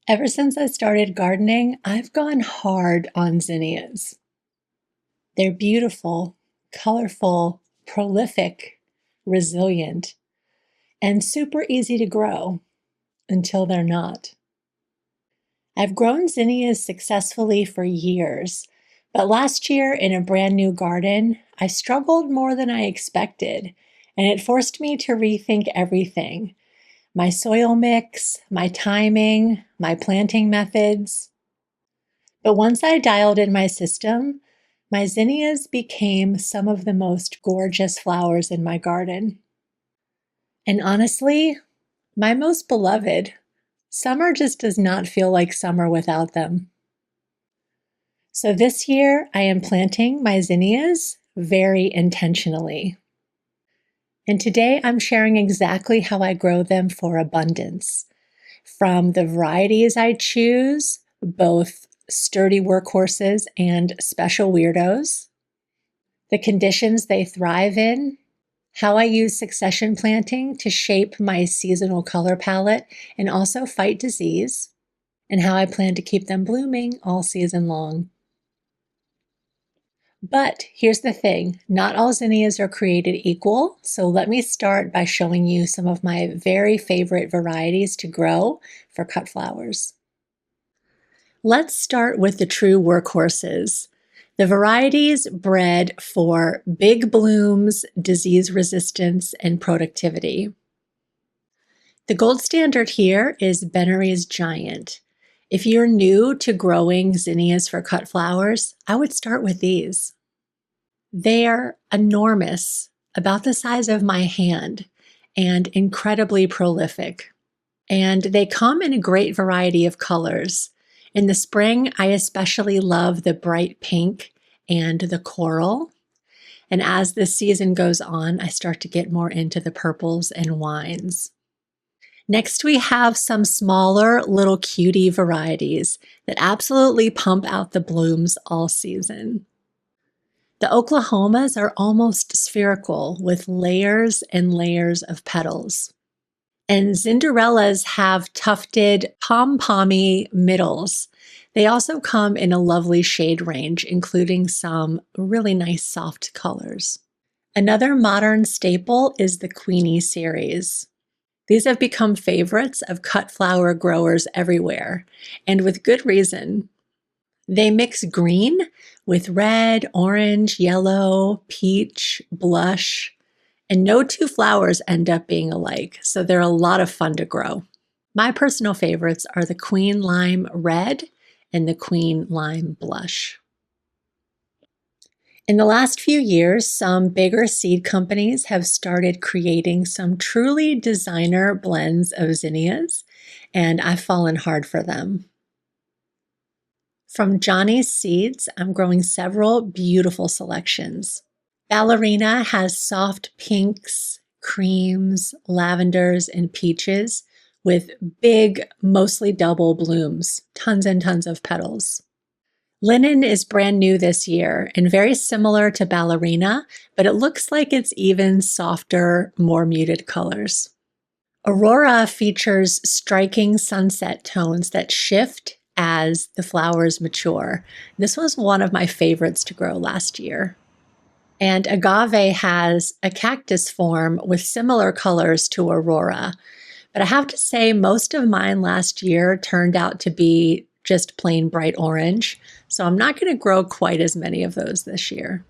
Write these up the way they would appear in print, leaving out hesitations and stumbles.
Ever since I started gardening, I've gone hard on zinnias. They're beautiful, colorful, prolific, resilient, and super easy to grow until they're not. I've grown zinnias successfully for years, but last year in a brand new garden, I struggled more than I expected, and it forced me to rethink everything: my soil mix, my timing, my planting methods. But once I dialed in my system, my zinnias became some of the most gorgeous flowers in my garden. And honestly, my most beloved. Summer just does not feel like summer without them. So this year, I am planting my zinnias very intentionally. And today I'm sharing exactly how I grow them for abundance. From the varieties I choose, both sturdy workhorses and special weirdos, the conditions they thrive in, how I use succession planting to shape my seasonal color palette and also fight disease, and how I plan to keep them blooming all season long. But here's the thing, not all zinnias are created equal, so let me start by showing you some of my very favorite varieties to grow for cut flowers. Let's start with the true workhorses, the varieties bred for big blooms, disease resistance, and productivity. The gold standard here is Bennery's Giant. If you're new to growing zinnias for cut flowers, I would start with these. They're enormous, about the size of my hand, and incredibly prolific. And they come in a great variety of colors. In the spring, I especially love the bright pink and the coral. And as the season goes on, I start to get more into the purples and wines. Next, we have some smaller little cutie varieties that absolutely pump out the blooms all season. The Oklahomas are almost spherical with layers and layers of petals. And Cinderellas have tufted pom-pommy middles. They also come in a lovely shade range, including some really nice soft colors. Another modern staple is the Queenie series. These have become favorites of cut flower growers everywhere, and with good reason. They mix green with red, orange, yellow, peach, blush, and no two flowers end up being alike, so they're a lot of fun to grow. My personal favorites are the Queen Lime Red and the Queen Lime Blush. In the last few years, some bigger seed companies have started creating some truly designer blends of zinnias, and I've fallen hard for them. From Johnny's Seeds, I'm growing several beautiful selections. Ballerina has soft pinks, creams, lavenders, and peaches with big, mostly double blooms, tons and tons of petals. Linen is brand new this year and very similar to Ballerina, but it looks like it's even softer, more muted colors. Aurora features striking sunset tones that shift as the flowers mature. This was one of my favorites to grow last year. And Agave has a cactus form with similar colors to Aurora. But I have to say, most of mine last year turned out to be just plain bright orange, so I'm not going to grow quite as many of those this year.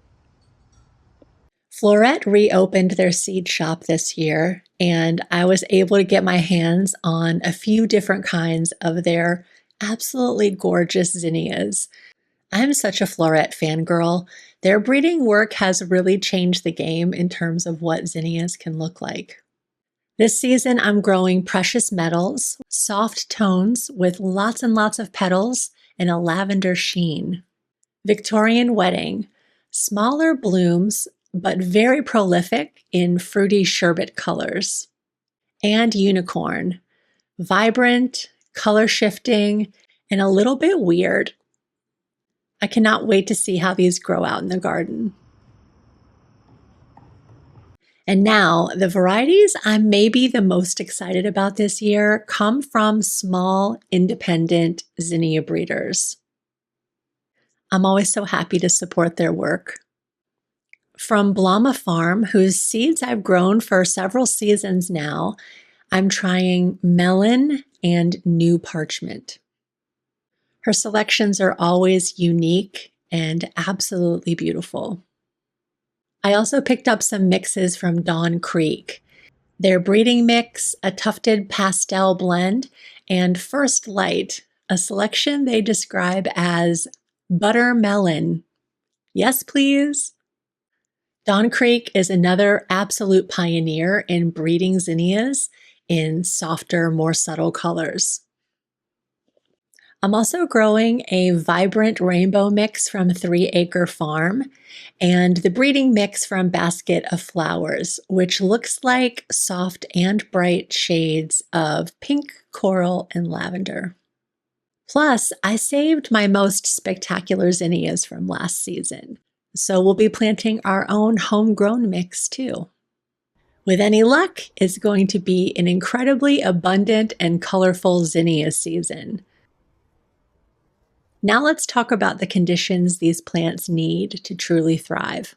Floret reopened their seed shop this year, and I was able to get my hands on a few different kinds of their absolutely gorgeous zinnias. I'm such a Floret fangirl. Their breeding work has really changed the game in terms of what zinnias can look like. This season, I'm growing precious metals, soft tones with lots and lots of petals and a lavender sheen. Victorian Wedding, smaller blooms, but very prolific in fruity sherbet colors. And Unicorn, vibrant, color shifting, and a little bit weird. I cannot wait to see how these grow out in the garden. And now, the varieties I'm maybe the most excited about this year come from small, independent zinnia breeders. I'm always so happy to support their work. From Blama Farm, whose seeds I've grown for several seasons now, I'm trying melon and new parchment. Her selections are always unique and absolutely beautiful. I also picked up some mixes from Dawn Creek. Their breeding mix, a tufted pastel blend, and First Light, a selection they describe as butter melon. Yes, please. Dawn Creek is another absolute pioneer in breeding zinnias in softer, more subtle colors. I'm also growing a vibrant rainbow mix from 3 Acre Farm and the breeding mix from Basket of Flowers, which looks like soft and bright shades of pink, coral, and lavender. Plus, I saved my most spectacular zinnias from last season, so we'll be planting our own homegrown mix too. With any luck, it's going to be an incredibly abundant and colorful zinnia season. Now let's talk about the conditions these plants need to truly thrive.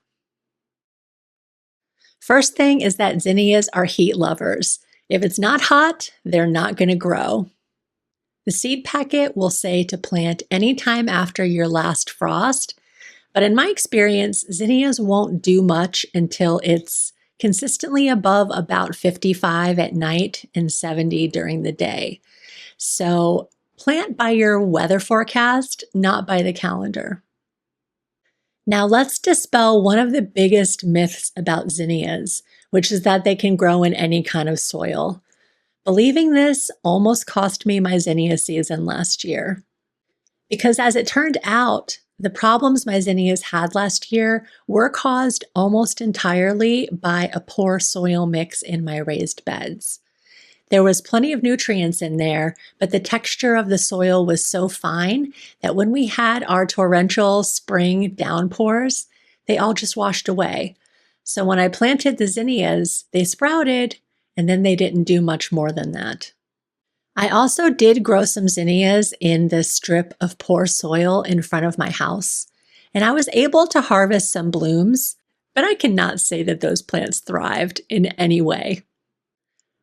First thing is that zinnias are heat lovers. If it's not hot, they're not going to grow. The seed packet will say to plant anytime after your last frost, but in my experience, zinnias won't do much until it's consistently above about 55 at night and 70 during the day. So plant by your weather forecast, not by the calendar. Now let's dispel one of the biggest myths about zinnias, which is that they can grow in any kind of soil. Believing this almost cost me my zinnia season last year. Because as it turned out, the problems my zinnias had last year were caused almost entirely by a poor soil mix in my raised beds. There was plenty of nutrients in there, but the texture of the soil was so fine that when we had our torrential spring downpours, they all just washed away. So when I planted the zinnias, they sprouted, and then they didn't do much more than that. I also did grow some zinnias in the strip of poor soil in front of my house, and I was able to harvest some blooms, but I cannot say that those plants thrived in any way.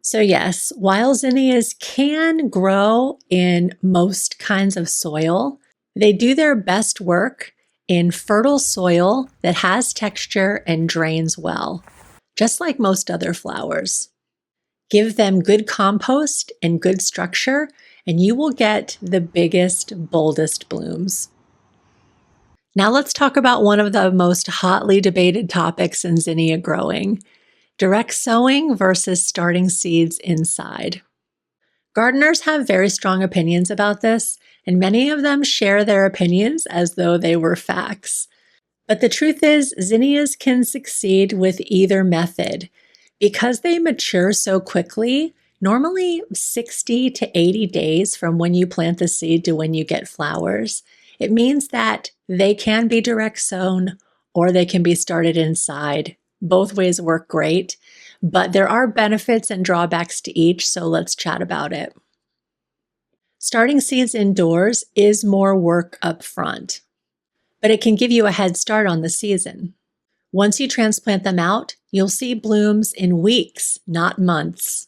So yes, while zinnias can grow in most kinds of soil, they do their best work in fertile soil that has texture and drains well, just like most other flowers. Give them good compost and good structure, and you will get the biggest, boldest blooms. Now let's talk about one of the most hotly debated topics in zinnia growing: direct sowing versus starting seeds inside. Gardeners have very strong opinions about this, and many of them share their opinions as though they were facts. But the truth is, zinnias can succeed with either method. Because they mature so quickly, normally 60 to 80 days from when you plant the seed to when you get flowers, it means that they can be direct sown or they can be started inside. Both ways work great, but there are benefits and drawbacks to each, so let's chat about it. Starting seeds indoors is more work up front, but it can give you a head start on the season. Once you transplant them out, you'll see blooms in weeks, not months.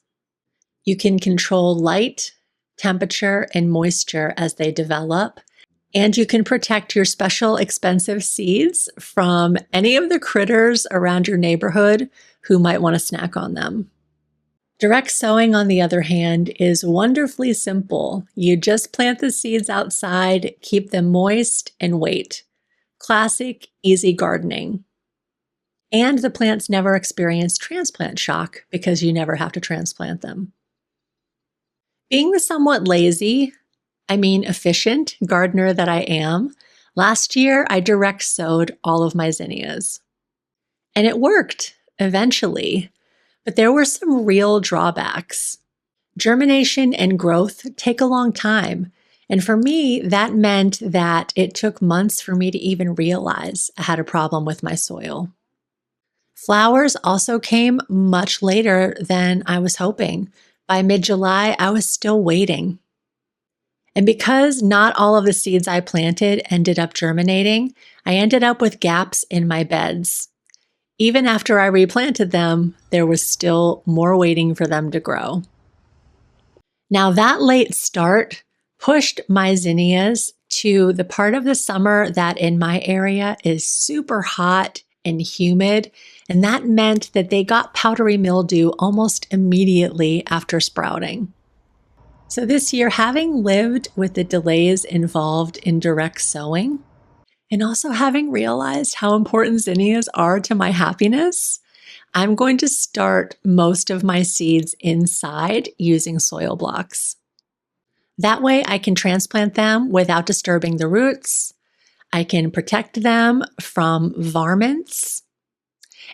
You can control light, temperature, and moisture as they develop, and you can protect your special expensive seeds from any of the critters around your neighborhood who might want to snack on them. Direct sowing, on the other hand, is wonderfully simple. You just plant the seeds outside, keep them moist, and wait. Classic, easy gardening. And the plants never experience transplant shock because you never have to transplant them. Being the somewhat lazy, efficient gardener that I am, last year I direct sowed all of my zinnias. And it worked eventually, but there were some real drawbacks. Germination and growth take a long time. And for me, that meant that it took months for me to even realize I had a problem with my soil. Flowers also came much later than I was hoping. By mid-July, I was still waiting. And because not all of the seeds I planted ended up germinating, I ended up with gaps in my beds. Even after I replanted them, there was still more waiting for them to grow. Now, that late start pushed my zinnias to the part of the summer that in my area is super hot and humid, and that meant that they got powdery mildew almost immediately after sprouting. So this year, having lived with the delays involved in direct sowing, and also having realized how important zinnias are to my happiness, I'm going to start most of my seeds inside using soil blocks. That way I can transplant them without disturbing the roots. I can protect them from varmints,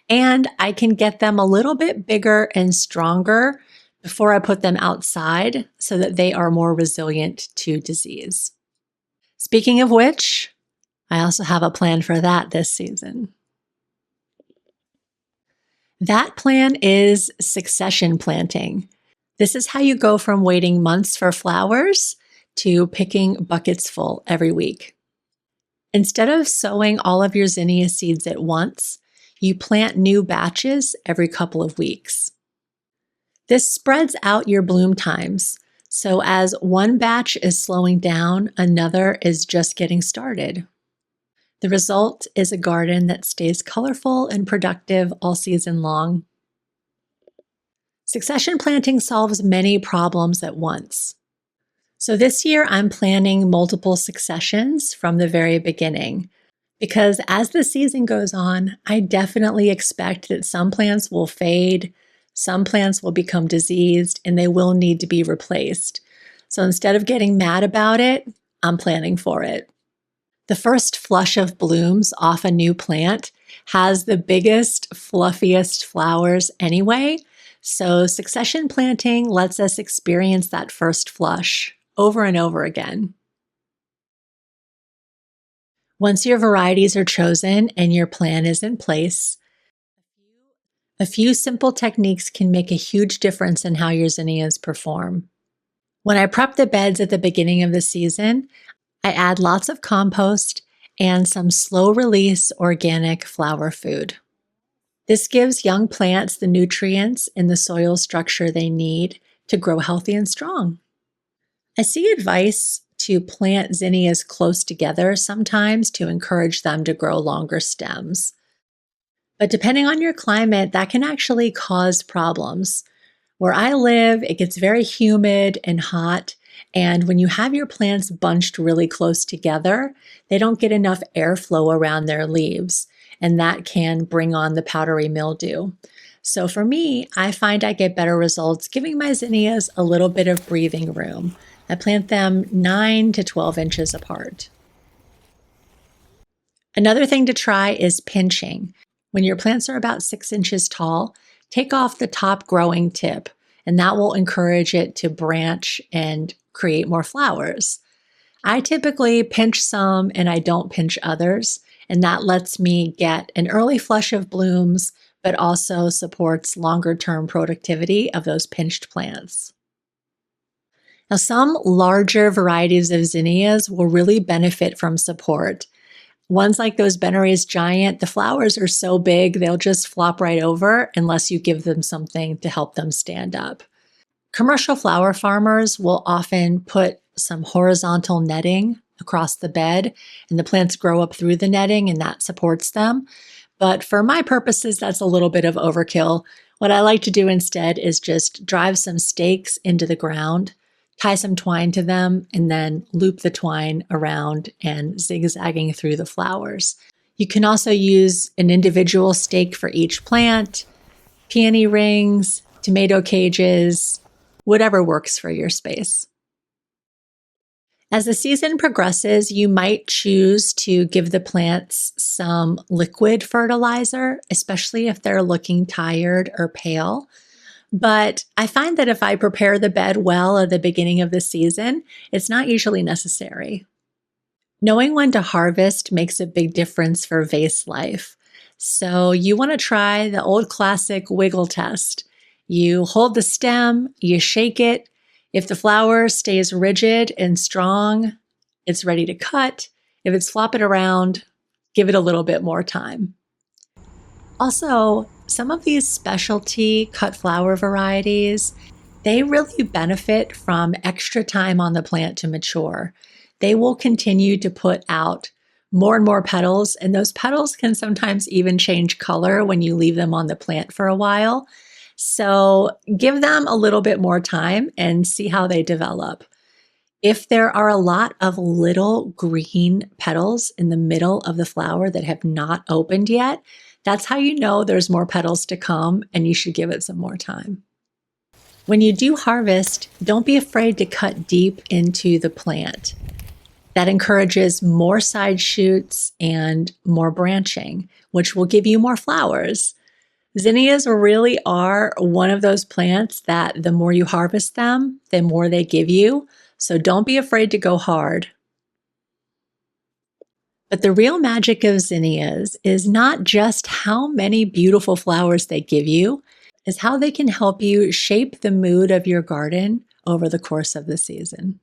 and I can get them a little bit bigger and stronger before I put them outside so that they are more resilient to disease. Speaking of which, I also have a plan for that this season. That plan is succession planting. This is how you go from waiting months for flowers to picking buckets full every week. Instead of sowing all of your zinnia seeds at once, you plant new batches every couple of weeks. This spreads out your bloom times, so as one batch is slowing down, another is just getting started. The result is a garden that stays colorful and productive all season long. Succession planting solves many problems at once. So this year I'm planning multiple successions from the very beginning, because as the season goes on, I definitely expect that some plants will fade, some plants will become diseased, and they will need to be replaced. So instead of getting mad about it, I'm planning for it. The first flush of blooms off a new plant has the biggest, fluffiest flowers anyway, so succession planting lets us experience that first flush over and over again. Once your varieties are chosen and your plan is in place, a few simple techniques can make a huge difference in how your zinnias perform. When I prep the beds at the beginning of the season, I add lots of compost and some slow-release organic flower food. This gives young plants the nutrients and the soil structure they need to grow healthy and strong. I see advice to plant zinnias close together sometimes to encourage them to grow longer stems. But depending on your climate, that can actually cause problems. Where I live, it gets very humid and hot, and when you have your plants bunched really close together, they don't get enough airflow around their leaves, and that can bring on the powdery mildew. So for me, I find I get better results giving my zinnias a little bit of breathing room. I plant them 9 to 12 inches apart. Another thing to try is pinching. When your plants are about 6 inches tall, take off the top growing tip, and that will encourage it to branch and create more flowers. I typically pinch some and I don't pinch others, and that lets me get an early flush of blooms, but also supports longer-term productivity of those pinched plants. Now, some larger varieties of zinnias will really benefit from support. Ones like those Benares Giant, the flowers are so big they'll just flop right over unless you give them something to help them stand up. Commercial flower farmers will often put some horizontal netting across the bed, and the plants grow up through the netting and that supports them. But for my purposes, that's a little bit of overkill. What I like to do instead is just drive some stakes into the ground, tie some twine to them, and then loop the twine around and zigzagging through the flowers. You can also use an individual stake for each plant, peony rings, tomato cages, whatever works for your space. As the season progresses, you might choose to give the plants some liquid fertilizer, especially if they're looking tired or pale. But I find that if I prepare the bed well at the beginning of the season, it's not usually necessary. Knowing when to harvest makes a big difference for vase life. So you want to try the old classic wiggle test. You hold the stem, you shake it. If the flower stays rigid and strong, it's ready to cut. If it's flopping around, give it a little bit more time. Also, some of these specialty cut flower varieties, they really benefit from extra time on the plant to mature. They will continue to put out more and more petals, and those petals can sometimes even change color when you leave them on the plant for a while. So give them a little bit more time and see how they develop. If there are a lot of little green petals in the middle of the flower that have not opened yet, that's how you know there's more petals to come and you should give it some more time. When you do harvest, don't be afraid to cut deep into the plant. That encourages more side shoots and more branching, which will give you more flowers. Zinnias really are one of those plants that the more you harvest them, the more they give you. So don't be afraid to go hard. But the real magic of zinnias is not just how many beautiful flowers they give you, is how they can help you shape the mood of your garden over the course of the season.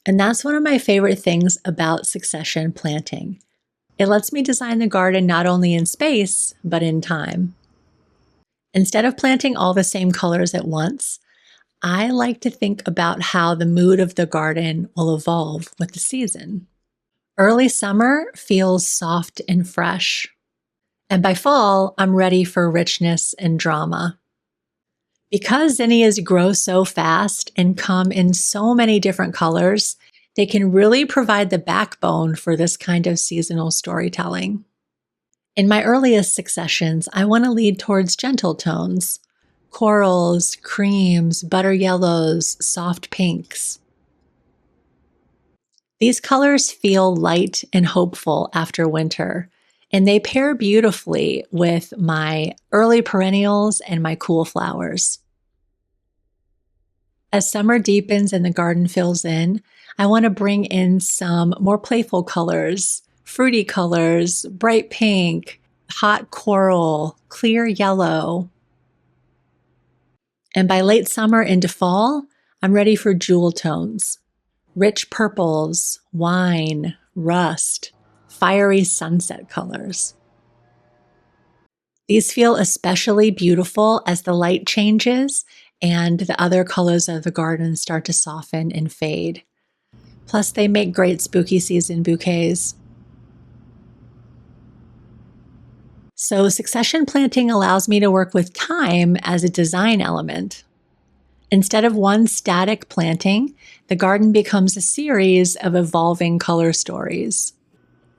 And that's one of my favorite things about succession planting. It lets me design the garden not only in space, but in time. Instead of planting all the same colors at once, I like to think about how the mood of the garden will evolve with the season. Early summer feels soft and fresh. And by fall, I'm ready for richness and drama. Because zinnias grow so fast and come in so many different colors, they can really provide the backbone for this kind of seasonal storytelling. In my earliest successions, I want to lead towards gentle tones: corals, creams, butter yellows, soft pinks. These colors feel light and hopeful after winter, and they pair beautifully with my early perennials and my cool flowers. As summer deepens and the garden fills in, I want to bring in some more playful colors, fruity colors, bright pink, hot coral, clear yellow. And by late summer into fall, I'm ready for jewel tones: rich purples, wine, rust, fiery sunset colors. These feel especially beautiful as the light changes and the other colors of the garden start to soften and fade. Plus, they make great spooky season bouquets. So, succession planting allows me to work with time as a design element. Instead of one static planting, the garden becomes a series of evolving color stories.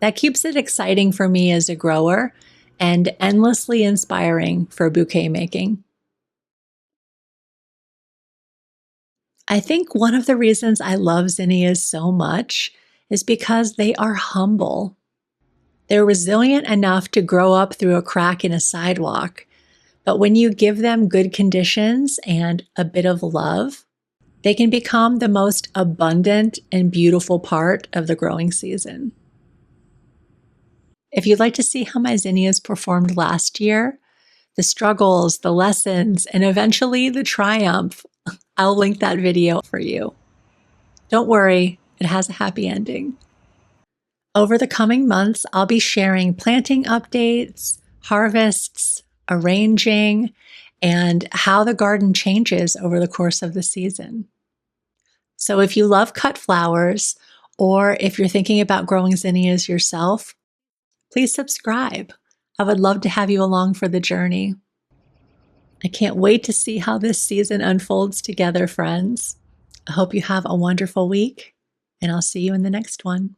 That keeps it exciting for me as a grower and endlessly inspiring for bouquet making. I think one of the reasons I love zinnias so much is because they are humble. They're resilient enough to grow up through a crack in a sidewalk, but when you give them good conditions and a bit of love, they can become the most abundant and beautiful part of the growing season. If you'd like to see how my zinnias performed last year, the struggles, the lessons, and eventually the triumph, I'll link that video for you. Don't worry, it has a happy ending. Over the coming months, I'll be sharing planting updates, harvests, arranging, and how the garden changes over the course of the season. So if you love cut flowers, or if you're thinking about growing zinnias yourself, please subscribe. I would love to have you along for the journey. I can't wait to see how this season unfolds together, friends. I hope you have a wonderful week, and I'll see you in the next one.